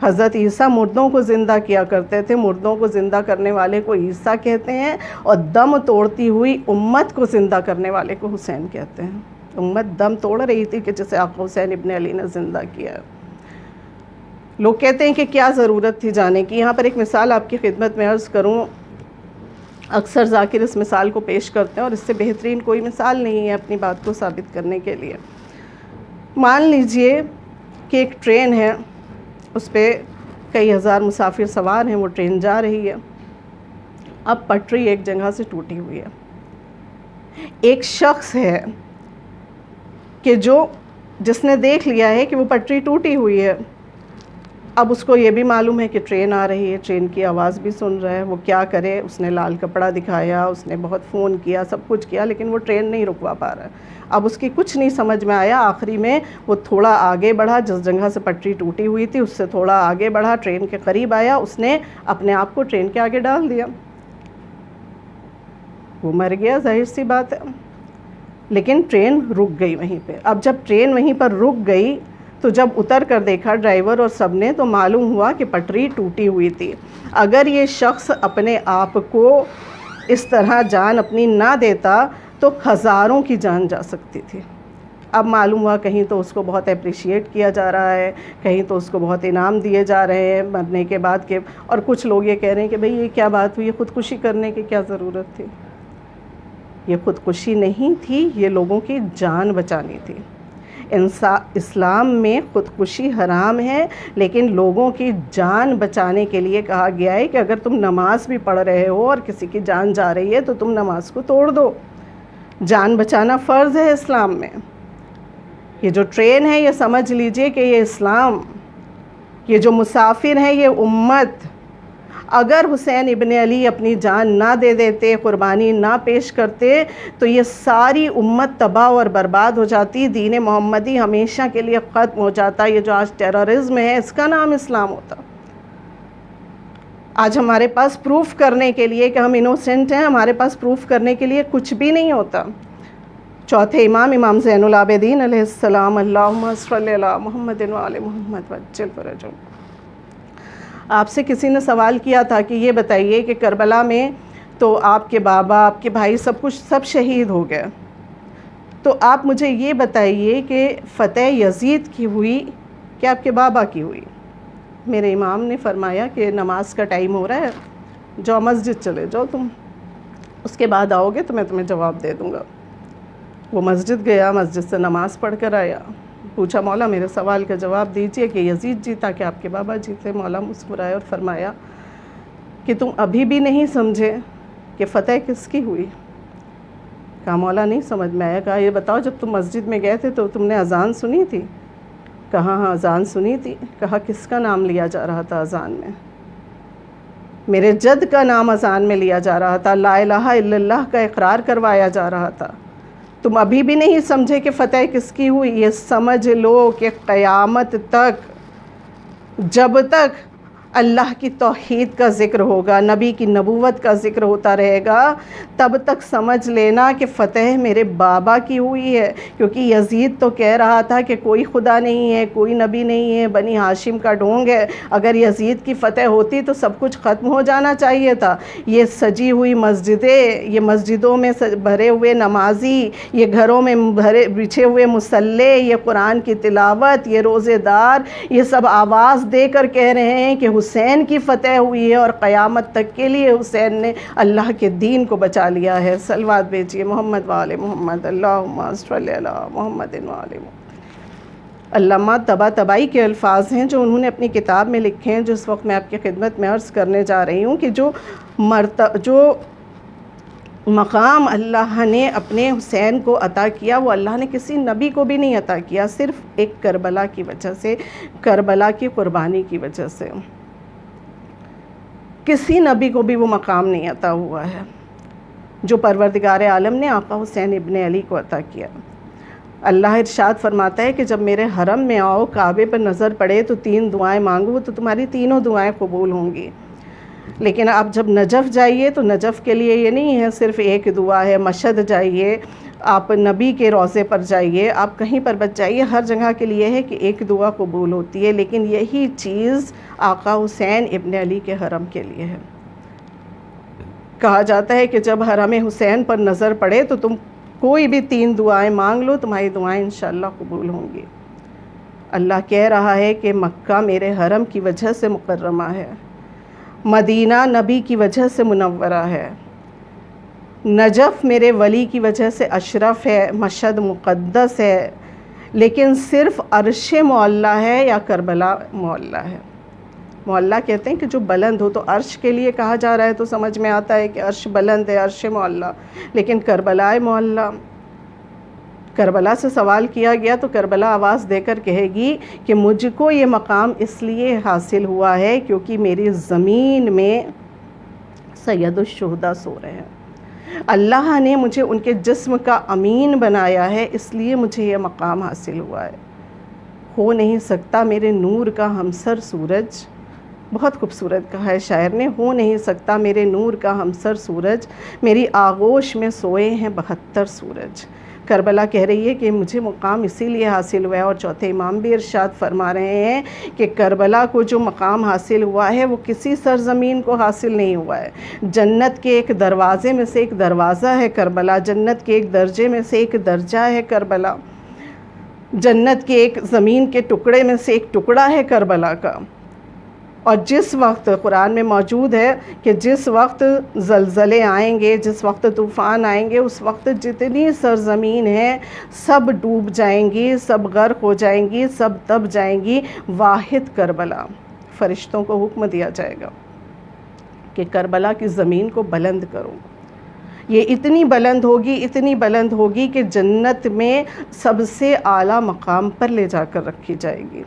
حضرت عیسیٰ مردوں کو زندہ کیا کرتے تھے, مردوں کو زندہ کرنے والے کو عیسیٰ کہتے ہیں, اور دم توڑتی ہوئی امت کو زندہ کرنے والے کو حسین کہتے ہیں. امت دم توڑ رہی تھی کہ جسے آقا حسین ابن علی نے زندہ کیا. لوگ کہتے ہیں کہ کیا ضرورت تھی جانے کی. یہاں پر ایک مثال آپ کی خدمت میں عرض کروں, اکثر ذاکر اس مثال کو پیش کرتے ہیں, اور اس سے بہترین کوئی مثال نہیں ہے اپنی بات کو ثابت کرنے کے لیے. مان لیجئے کہ ایک ٹرین ہے, اس پہ کئی ہزار مسافر سوار ہیں, وہ ٹرین جا رہی ہے. اب پٹری ایک جگہ سے ٹوٹی ہوئی ہے. ایک شخص ہے کہ جس نے دیکھ لیا ہے کہ وہ پٹری ٹوٹی ہوئی ہے. اب اس کو یہ بھی معلوم ہے کہ ٹرین آ رہی ہے، ٹرین کی آواز بھی سن رہا ہے، وہ کیا کرے؟ اس نے لال کپڑا دکھایا، اس نے بہت فون کیا، سب کچھ کیا، لیکن وہ ٹرین نہیں رکوا پا رہا ہے۔ اب اس کی کچھ نہیں سمجھ میں آیا، آخری میں وہ تھوڑا آگے بڑھا، جس جگہ سے پٹری ٹوٹی ہوئی تھی اس سے تھوڑا آگے بڑھا، ٹرین کے قریب آیا، اس نے اپنے آپ کو ٹرین کے آگے ڈال دیا، وہ مر گیا، ظاہر سی بات ہے۔ لیکن ٹرین رک گئی وہیں پہ۔ اب جب ٹرین وہیں پر رک گئی تو جب اتر کر دیکھا ڈرائیور اور سب نے، تو معلوم ہوا کہ پٹری ٹوٹی ہوئی تھی۔ اگر یہ شخص اپنے آپ کو اس طرح جان اپنی نہ دیتا تو ہزاروں کی جان جا سکتی تھی۔ اب معلوم ہوا کہیں تو اس کو بہت اپریشیٹ کیا جا رہا ہے، کہیں تو اس کو بہت انعام دیے جا رہے ہیں مرنے کے بعد کے، اور کچھ لوگ یہ کہہ رہے ہیں کہ بھئی یہ کیا بات ہوئی، خودکشی کرنے کی کیا ضرورت تھی؟ یہ خودکشی نہیں تھی، یہ لوگوں کی جان بچانی تھی۔ اسلام میں خودکشی حرام ہے، لیکن لوگوں کی جان بچانے کے لیے کہا گیا ہے کہ اگر تم نماز بھی پڑھ رہے ہو اور کسی کی جان جا رہی ہے تو تم نماز کو توڑ دو۔ جان بچانا فرض ہے اسلام میں۔ یہ جو ٹرین ہے یہ سمجھ لیجئے کہ یہ اسلام، یہ جو مسافر ہیں یہ امت، اگر حسین ابن علی اپنی جان نہ دے دیتے، قربانی نہ پیش کرتے تو یہ ساری امت تباہ اور برباد ہو جاتی، دین محمدی ہمیشہ کے لیے ختم ہو جاتا۔ یہ جو آج ٹیررزم ہے اس کا نام اسلام ہوتا۔ آج ہمارے پاس پروف کرنے کے لیے کہ ہم انوسنٹ ہیں، ہمارے پاس پروف کرنے کے لیے کچھ بھی نہیں ہوتا۔ چوتھے امام زین العابدین علیہ السلام، اللہم صلی علی محمد وآل محمد وعجل فرجہم۔ آپ سے کسی نے سوال کیا تھا کہ یہ بتائیے کہ کربلا میں تو آپ کے بابا، آپ کے بھائی سب شہید ہو گئے، تو آپ مجھے یہ بتائیے کہ فتح یزید کی ہوئی کہ آپ کے بابا کی ہوئی؟ میرے امام نے فرمایا کہ نماز کا ٹائم ہو رہا ہے، جاؤ مسجد چلے جاؤ تم، اس کے بعد آؤ گے تو میں تمہیں جواب دے دوں گا۔ وہ مسجد گیا، مسجد سے نماز پڑھ کر آیا، پوچھا مولا میرے سوال کا جواب دیجئے کہ یزید جیتا کہ آپ کے بابا جیتے؟ مولا مسکرائے اور فرمایا کہ تم ابھی بھی نہیں سمجھے کہ فتح کس کی ہوئی؟ کہا مولا نہیں سمجھ میں آیا۔ کہا یہ بتاؤ جب تم مسجد میں گئے تھے تو تم نے اذان سنی تھی؟ کہا ہاں اذان سنی تھی۔ کہا کس کا نام لیا جا رہا تھا اذان میں؟ میرے جد کا نام اذان میں لیا جا رہا تھا، لا الہ الا اللہ کا اقرار کروایا جا رہا تھا۔ تم ابھی بھی نہیں سمجھے کہ فتح کس کی ہوئی؟ یہ سمجھ لو کہ قیامت تک جب تک اللہ کی توحید کا ذکر ہوگا، نبی کی نبوت کا ذکر ہوتا رہے گا، تب تک سمجھ لینا کہ فتح میرے بابا کی ہوئی ہے، کیونکہ یزید تو کہہ رہا تھا کہ کوئی خدا نہیں ہے، کوئی نبی نہیں ہے، بنی ہاشم کا ڈھونگ ہے۔ اگر یزید کی فتح ہوتی تو سب کچھ ختم ہو جانا چاہیے تھا۔ یہ سجی ہوئی مسجدیں، یہ مسجدوں میں بھرے ہوئے نمازی، یہ گھروں میں بچھے ہوئے مصلے، یہ قرآن کی تلاوت، یہ روزے دار، یہ سب آواز دے کر کہہ رہے ہیں کہ حسین کی فتح ہوئی ہے، اور قیامت تک کے لیے حسین نے اللہ کے دین کو بچا لیا ہے۔ صلوات بھیجیے محمد وآل محمد، اللہم صلی علی محمد وآل محمد۔ علامہ طباطبائی کے الفاظ ہیں جو انہوں نے اپنی کتاب میں لکھے ہیں، جو اس وقت میں آپ کی خدمت میں عرض کرنے جا رہی ہوں، کہ جو مقام اللہ نے اپنے حسین کو عطا کیا وہ اللہ نے کسی نبی کو بھی نہیں عطا کیا، صرف ایک کربلا کی وجہ سے، کربلا کی قربانی کی وجہ سے۔ کسی نبی کو بھی وہ مقام نہیں عطا ہوا ہے جو پروردگار عالم نے آقا حسین ابن علی کو عطا کیا۔ اللہ ارشاد فرماتا ہے کہ جب میرے حرم میں آؤ، کعبے پر نظر پڑے تو 3 دعائیں مانگو تو تمہاری تینوں دعائیں قبول ہوں گی۔ لیکن آپ جب نجف جائیے تو نجف کے لیے یہ نہیں ہے صرف ایک دعا ہے، مشہد جائیے، آپ نبی کے روضے پر جائیے، آپ کہیں پر بچ جائیے، ہر جگہ کے لیے ہے کہ ایک دعا قبول ہوتی ہے، لیکن یہی چیز آقا حسین ابن علی کے حرم کے لیے ہے۔ کہا جاتا ہے کہ جب حرم حسین پر نظر پڑے تو تم کوئی بھی 3 دعائیں مانگ لو، تمہاری دعائیں انشاءاللہ قبول ہوں گی۔ اللہ کہہ رہا ہے کہ مکہ میرے حرم کی وجہ سے مکرمہ ہے، مدینہ نبی کی وجہ سے منورہ ہے، نجف میرے ولی کی وجہ سے اشرف ہے، مشہد مقدس ہے، لیکن صرف عرش معلیٰ ہے یا کربلا معلیٰ ہے۔ معلیٰ کہتے ہیں کہ جو بلند ہو، تو عرش کے لیے کہا جا رہا ہے تو سمجھ میں آتا ہے کہ عرش بلند ہے، عرش معلیٰ، لیکن کربلا معلیٰ کربلا سے سوال کیا گیا تو کربلا آواز دے کر کہے گی کہ مجھ کو یہ مقام اس لیے حاصل ہوا ہے کیونکہ میری زمین میں سید الشہداء سو رہے ہیں، اللہ نے مجھے ان کے جسم کا امین بنایا ہے، اس لیے مجھے یہ مقام حاصل ہوا ہے۔ ہو نہیں سکتا میرے نور کا ہمسر سورج، بہت خوبصورت کہا ہے شاعر نے، ہو نہیں سکتا میرے نور کا ہمسر سورج، میری آغوش میں سوئے ہیں 72 سورج۔ کربلا کہہ رہی ہے کہ مجھے مقام اسی لیے حاصل ہوا ہے، اور چوتھے امام بھی ارشاد فرما رہے ہیں کہ کربلا کو جو مقام حاصل ہوا ہے وہ کسی سرزمین کو حاصل نہیں ہوا ہے، جنت کے ایک دروازے میں سے ایک دروازہ ہے کربلا، جنت کے ایک درجے میں سے ایک درجہ ہے کربلا، جنت کے ایک زمین کے ٹکڑے میں سے ایک ٹکڑا ہے کربلا کا۔ اور جس وقت قرآن میں موجود ہے کہ جس وقت زلزلے آئیں گے، جس وقت طوفان آئیں گے، اس وقت جتنی سرزمین ہے سب ڈوب جائیں گی، سب غرق ہو جائیں گی، سب دب جائیں گی، واحد کربلا۔ فرشتوں کو حکم دیا جائے گا کہ کربلا کی زمین کو بلند کرو، یہ اتنی بلند ہوگی، اتنی بلند ہوگی کہ جنت میں سب سے اعلیٰ مقام پر لے جا کر رکھی جائے گی،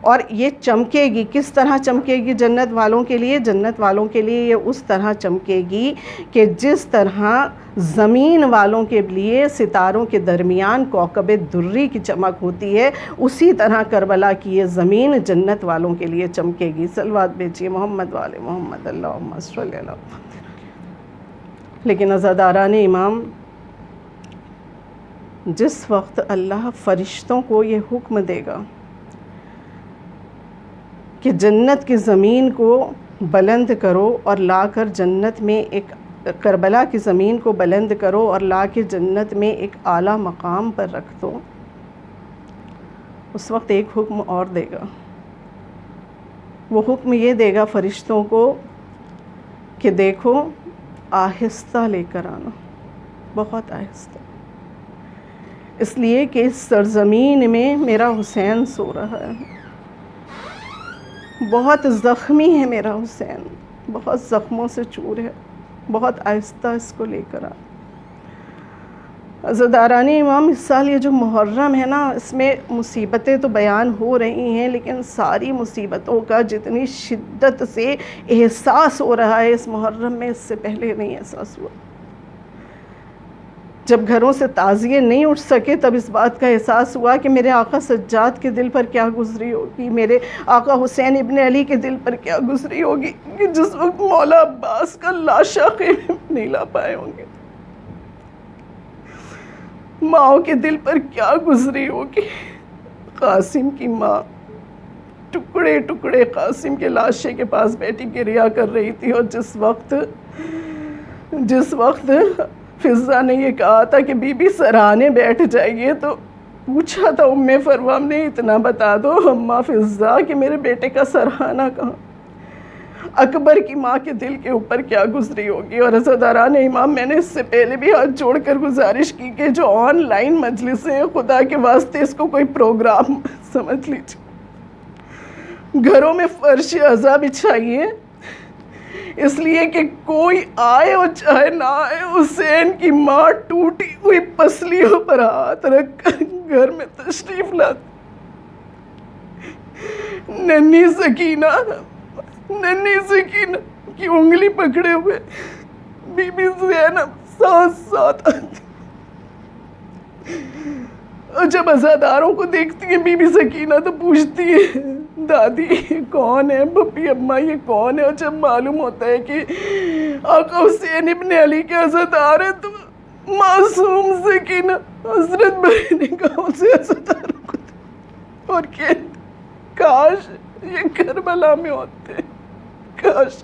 اور یہ چمکے گی۔ کس طرح چمکے گی جنت والوں کے لیے؟ جنت والوں کے لیے یہ اس طرح چمکے گی کہ جس طرح زمین والوں کے لیے ستاروں کے درمیان کوكب دری کی چمک ہوتی ہے، اسی طرح کربلا کی یہ زمین جنت والوں کے لیے چمکے گی۔ صلوات بھیجیے محمد والے محمد، اللہم صلی علی محمد۔ لیکن عزاداران امام، جس وقت اللہ فرشتوں کو یہ حکم دے گا کہ جنت کی زمین کو بلند کرو اور لا کر جنت میں ایک، کربلا کی زمین کو بلند کرو اور لا کے جنت میں ایک اعلیٰ مقام پر رکھ دو، اس وقت ایک حکم اور دے گا۔ وہ حکم یہ دے گا فرشتوں کو کہ دیکھو آہستہ لے کر آنا، بہت آہستہ، اس لیے کہ اس سرزمین میں میرا حسین سو رہا ہے، بہت زخمی ہے میرا حسین، بہت زخموں سے چور ہے، بہت آہستہ اس کو لے کر آ۔ عزاداران امام، اس سال یہ جو محرم ہے نا، اس میں مصیبتیں تو بیان ہو رہی ہیں، لیکن ساری مصیبتوں کا جتنی شدت سے احساس ہو رہا ہے اس محرم میں، اس سے پہلے نہیں احساس ہوا۔ جب گھروں سے تعزیے نہیں اٹھ سکے تب اس بات کا احساس ہوا کہ میرے آقا سجاد کے دل پر کیا گزری ہوگی، میرے آقا حسین ابن علی کے دل پر کیا گزری ہوگی، کہ جس وقت مولا عباس کا لاشا خیمے میں نہیں لا پائے ہوں گے، ماؤں کے دل پر کیا گزری ہوگی۔ قاسم کی ماں ٹکڑے ٹکڑے قاسم کے لاشے کے پاس بیٹھی گریا کر رہی تھی، اور جس وقت فضہ نے یہ کہا تھا کہ بی بی سراہنے بیٹھ جائیے، تو پوچھا تھا ام فروام نے، اتنا بتا دو اماں فضہ کہ میرے بیٹے کا سرہانہ کہاں۔ اکبر کی ماں کے دل کے اوپر کیا گزری ہوگی۔ اور عزاداران امام، میں نے اس سے پہلے بھی ہاتھ جوڑ کر گزارش کی کہ جو آن لائن مجلسیں ہیں، خدا کے واسطے اس کو کوئی پروگرام سمجھ لیجیے، گھروں میں فرش عزا بچھائیے، اس لیے کہ کوئی آئے اور چاہے نہ آئے، حسین کی ماں ٹوٹی ہوئی پسلیوں پر ہاتھ رکھ کر گھر میں تشریف لاتی۔ ننھی سکینہ کی انگلی پکڑے ہوئے بی بی زینب ساتھ آتی، اور جب عزاداروں کو دیکھتی ہے بی بی سکینہ تو پوچھتی ہے دادی یہ کون ہے، بھپی اماں یہ کون ہے، اور جب معلوم ہوتا ہے کہ آقا حسین ابن علی کے عزادار ہیں تو معصوم سکینہ حضرت بھائی نے کہا اسے عزاداروں کو، اور کہ کاش یہ کربلا میں ہوتے، کاش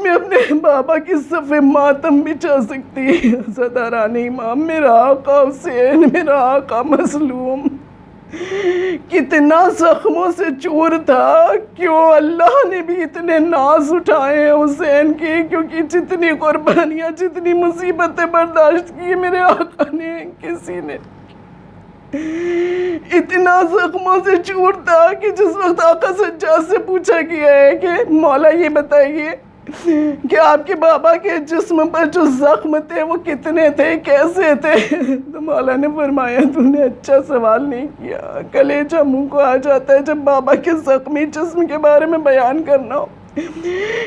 میں اپنے بابا کی صف ماتم بچھا سکتی۔ عزاداران امام، میرا آقا حسین، میرا آقا مظلوم کتنا زخموں سے چور تھا، کیوں اللہ نے بھی اتنے ناز اٹھائے ہیں حسین کی، کیونکہ جتنی قربانیاں، جتنی مصیبتیں برداشت کی میرے آقا نے، کسی نے اتنا زخموں سے چور تھا کہ جس وقت آقا سجاد سے پوچھا گیا ہے کہ مولا یہ بتائیے کہ آپ کے بابا کے جسم پر جو زخم تھے وہ کتنے تھے، کیسے تھے؟ تو مولا نے فرمایا تو نے اچھا سوال نہیں کیا، کلیجہ منہ کو آ جاتا ہے جب بابا کے زخمی جسم کے بارے میں بیان کرنا ہو۔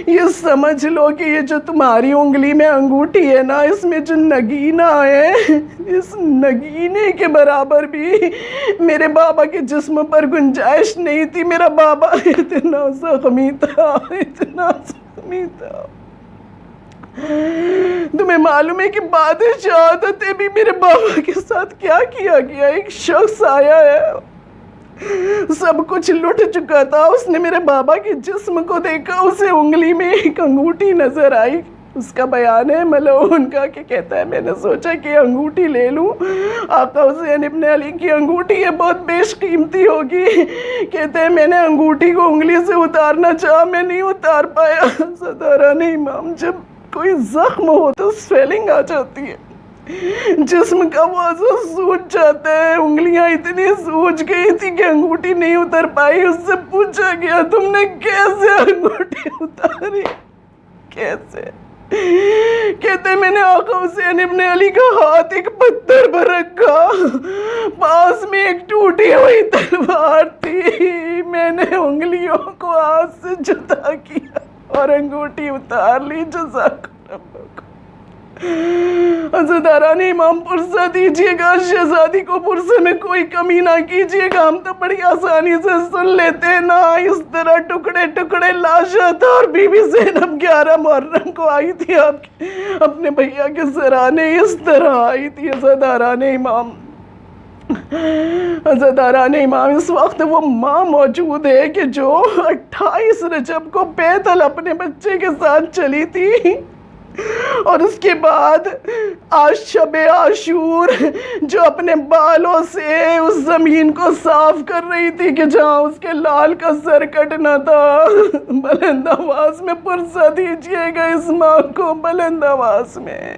یہ سمجھ لو کہ یہ جو تمہاری انگلی میں انگوٹھی ہے نا، اس میں جو نگینہ ہے، اس نگینے کے برابر بھی میرے بابا کے جسم پر گنجائش نہیں تھی۔ میرا بابا اتنا زخمی تھا، اتنا زخمی تھا۔ تمہیں معلوم ہے کہ بعد شہادت بھی میرے بابا کے ساتھ کیا کیا گیا؟ ایک شخص آیا ہے، سب کچھ لٹ چکا تھا، اس نے میرے بابا کے جسم کو دیکھا، اسے انگلی میں ایک انگوٹھی نظر آئی۔ اس کا بیان ہے ملعون کا کہ کہتا ہے میں نے سوچا کہ انگوٹھی لے لوں، آقا حسین ابن علی کی انگوٹھی ہے، بہت بیش قیمتی ہوگی۔ کہتے ہیں میں نے انگوٹھی کو انگلی سے اتارنا چاہا، میں نہیں اتار پایا۔ صداران امام، جب کوئی زخم ہو تو سویلنگ آ جاتی ہے، جسم کا وہ عضو سوج جاتا ہے۔ انگلیاں اتنی سوج گئی تھی کہ انگوٹھی نہیں اتر پائی۔ اس سے پوچھا گیا تم نے کیسے انگوٹھی اتاری؟ کیسے؟ کہتے میں نے آقا حسین ابن علی کا ہاتھ ایک پتھر پر رکھا، پاس میں ایک ٹوٹی ہوئی تلوار تھی، میں نے انگلیوں کو ہاتھ سے جدا کیا اور انگوٹھی اتار لی۔ جزاک اللہ۔ عزیزداران امام، پرسہ دیجئے گا، شہزادی کو پرسے میں کوئی کمی نہ کیجئے گا۔ ہم تو بڑی آسانی سے سن لیتے ہیں نا، اس طرح ٹکڑے ٹکڑے لاشا تھا۔ اور بی بی زینب 11 محرم کو آئی تھی آپ کے اپنے بھیا کے سرانے، اس طرح آئی تھی۔ عزیزداران امام، عزیزداران امام، اس وقت وہ ماں موجود ہے کہ جو 28 رجب کو بیتل اپنے بچے کے ساتھ چلی تھی، اور اس کے بعد آج شب عاشور جو اپنے بالوں سے اس زمین کو صاف کر رہی تھی کہ جہاں اس کے لال کا سر کٹنا تھا۔ بلند آواز میں پرسہ دیجئے گا اس ماں کو، بلند آواز میں۔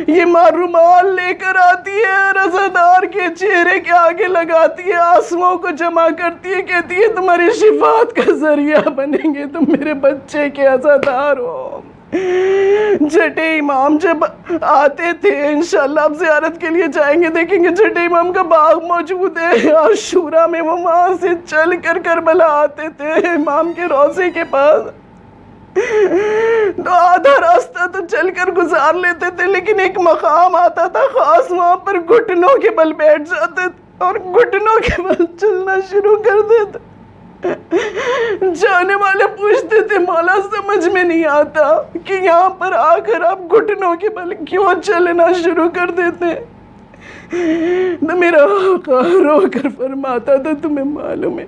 یہ ماں رومال لے کر آتی ہے، رضادار کے چہرے کے آگے لگاتی ہے، آنسوؤں کو جمع کرتی ہے، کہتی ہے تمہاری شفاعت کا ذریعہ بنیں گے، تم میرے بچے کے عزادار ہو۔ جھٹے امام جب آتے تھے، انشاءاللہ آپ زیارت کے لیے جائیں گے، دیکھیں گے جھٹے امام کا باغ موجود ہے عاشورہ میں۔ وہ وہاں سے چل کر کربلا آتے تھے امام کے روضے کے پاس، تو آدھا راستہ تو چل کر گزار لیتے تھے، لیکن ایک مقام آتا تھا خاص، وہاں پر گھٹنوں کے بل بیٹھ جاتے تھے اور گھٹنوں کے بل چلنا شروع کر دیتے۔ جانے والے پوچھتے تھے مولا سمجھ میں نہیں آتا کہ یہاں پر آ کر آپ گھٹنوں کے بل کیوں چلنا شروع کر دیتے؟ تو میرا آقا رو کر فرماتا تھا تمہیں معلوم ہے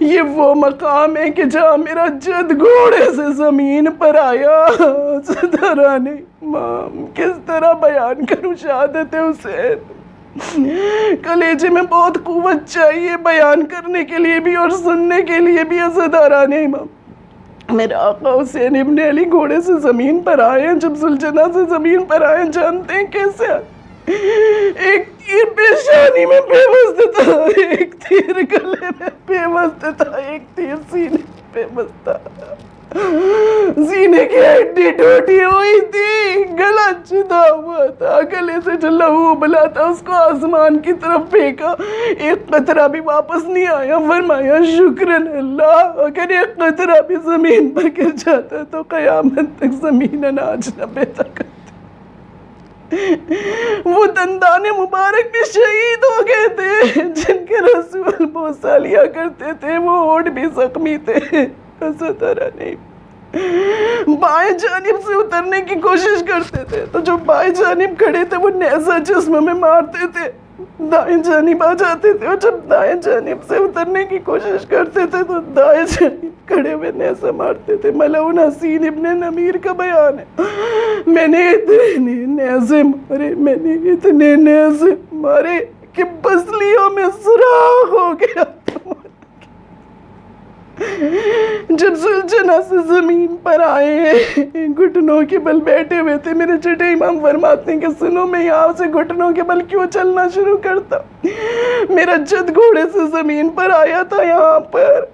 یہ وہ مقام ہے کہ جہاں میرا جد گھوڑے سے زمین پر آیا۔ صدران امام، کس طرح بیان کروں شہادت حسین؟ کلیجے میں بہت قوت چاہیے بیان کرنے کے لیے بھی اور سننے کے لیے بھی۔ عزیزداران امام، میرے آقا حسین ابن علی گھوڑے سے زمین پر آئے ہیں، جب ذوالجناح سے زمین پر آئے جانتے ہیں کیسے آئے؟ ایک تیر پیشانی میں پیوست تھا، ایک تیر گلے میں پیوست تھا، ایک تیر سینے میں پیوست تھا، سینے کی ہڈی ٹوٹی ہوئی تھی، گلا چدا ہوا تھا، گلے سے جو لہو ابلا تھا اس کو آسمان کی طرف پھینکا، ایک قطرہ بھی واپس نہیں آیا۔ فرمایا شکرن اللہ، اگر ایک قطرہ بھی زمین پر گر جاتا تو قیامت تک زمین اناج نہ پیدا کرتی۔ وہ دندان مبارک بھی شہید ہو گئے تھے جن کے رسول بوسہ لیا کرتے تھے، وہ ہونٹ بھی زخمی تھے۔ بائیں جانب سے اترنے کی کوشش کرتے تھے تو جو بائیں جانب کھڑے تھے وہ نیزہ جسم میں مارتے تھے، دائیں جانب آ جاتے تھے، اور جب دائیں جانب سے اترنے کی کوشش کرتے تھے تو دائیں جانب کھڑے ہوئے نیزہ مارتے تھے۔ ملعون حسین ابن نمیر کا بیان ہے، میں نے اتنے نیزے مارے، میں نے اتنے نیزے مارے کہ پسلیوں میں سوراخ ہو گیا۔ جب ذوالجناح سے زمین پر آئے گھٹنوں کے بل بیٹھے ہوئے تھے، میرے چھٹے امام فرماتے ہیں کہ سنو میں یہاں سے گھٹنوں کے بل کیوں چلنا شروع کرتا؟ میرا جد گھوڑے سے زمین پر آیا تھا، یہاں پر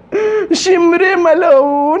شمر ملعون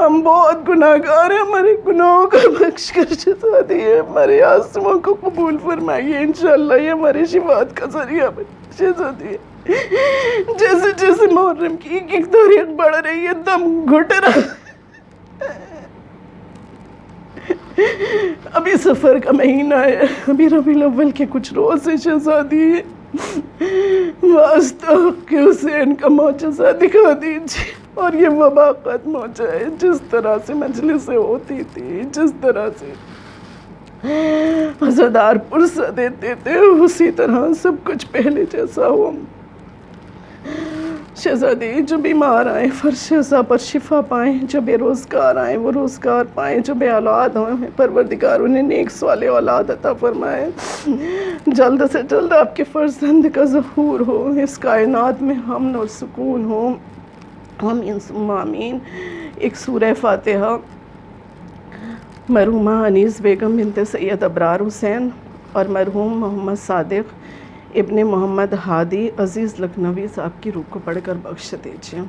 ہم بہت گناہگار ہیں، ہمارے گناہوں کو بخش کر شفا دیے، ہمارے آسموں کو قبول فرمائیے، انشاءاللہ یہ ہماری شفاعت کا ذریعہ بنے، شفا دیے۔ جیسے جیسے محرم کی ایک تاریخ بڑھ رہی ہے، دم گھٹ رہا، ابھی سفر کا مہینہ ہے، ابھی ربیع الاول کے کچھ روز سے شہزادی واسطہ کہ حسین کا معجزہ دکھا دیجیے اور یہ وبا ختم ہو جائے، جس طرح سے مجلسیں ہوتی تھی، جس طرح سے عزادار پرسہ دیتے تھے، اسی طرح سب کچھ پہلے جیسا ہو۔ شہزادی جو بیمار آئیں فرش شفا پر شفا پائیں، جو بے روزگار آئیں وہ روزگار پائیں، جو بے اولاد ہوئیں پروردگار انہیں نیک صالح اولاد عطا فرمائے، جلد سے جلد آپ کے فرزند کا ظہور ہو، اس کائنات میں امن اور سکون ہو، آمین ثم آمین۔ ایک سورہ فاتحہ مرحومہ انیس بیگم بنت سید ابرار حسین اور مرحوم محمد صادق ابن محمد ہادی عزیز لکھنوی صاحب کی روح کو پڑھ کر بخش دیجیے۔